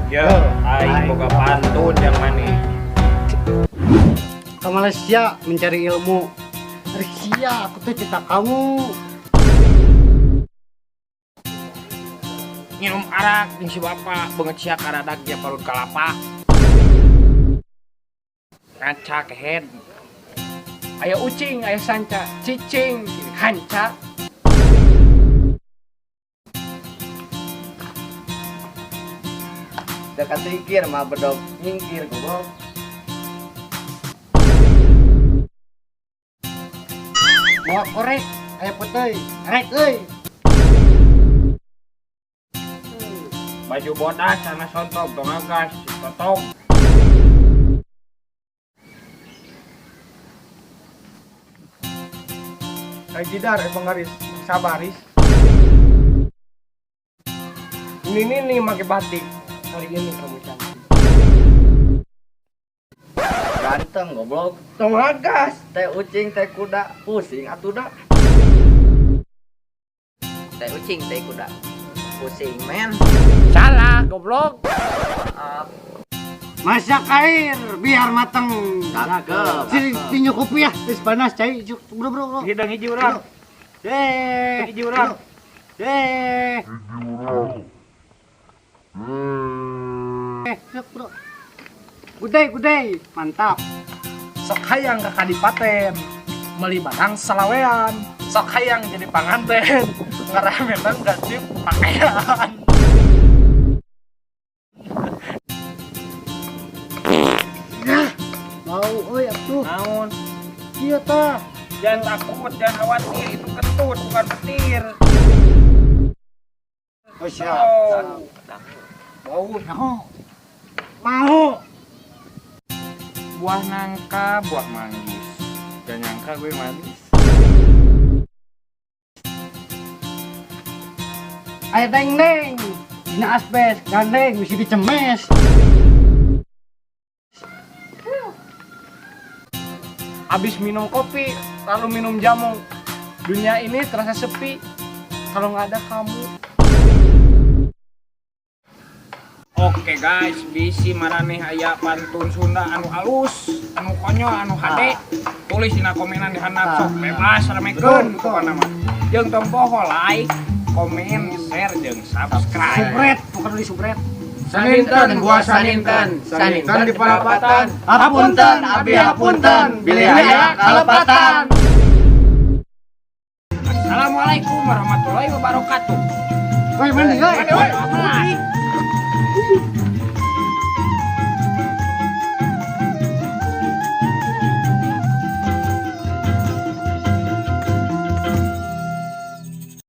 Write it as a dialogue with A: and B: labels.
A: Ya, aing boga pantun yang maneh.
B: Ke Malaysia mencari ilmu. Sia, aku tuh cinta kamu.
A: Minum arak jeung si bapa beungeut sia karadag nya parut kalapa. Ngaca kehead. Aya ucing, aya sanca, cicing, hanca.
C: Dekat tikir mah bedog nyingkir goblok.
B: Bawa korek, aya putih. Rek euy.
A: Baju bodas sana sontok tong agas, totok.
D: Kayak jidar emang garis sabaris. Ini nih make batik. Hari ini kamu cantik.
C: Ganteng goblok.
D: Tong agas.
C: Teh ucing teh kuda pusing atuh da.
E: Teh ucing teh kuda pusing men.
A: Salah goblok.
B: Masak air biar mateng.
C: Cakep.
B: Sini tinju kopi ya, geus panas cai. Bro.
A: Hidang hiji urang. Hiji urang.
B: Bro. Gudai, mantap.
D: Sok hayang ke kadipaten. Meli barang salawean. Sok hayang jadi panganten. Ngaramenan ganti pakaian.
B: Mau euy atuh.
A: Naon?
B: Kieu tah.
A: Jangan takut, jangan khawatir, itu kentut bukan petir.
B: Oh siap.
A: Oh.
B: Mau.
A: Buah nangka, buah manggis. Gak nyangka gue manis.
B: Aya deng. Dina asbes, gandeng mesti dicemes.
D: Abis minum kopi, lalu minum jamu. Dunia ini terasa sepi kalau nggak ada kamu.
A: Oke guys, bisi maraneh aya pantun Sunda anu alus, anu konyol, anu hade. Tulis dina komenan di handap sok bebas ramekeun pokona mah. Jeung tong poho like, komen, share jeung subscribe.
B: Subret, bukan di subret.
D: Saninten gua saninten di palapatan.
B: Hapunten, abi hapunten. Bilih aya kalepatan.
A: Assalamualaikum warahmatullahi wabarakatuh.
B: Woi mandi, woi.
A: Mandi, woi.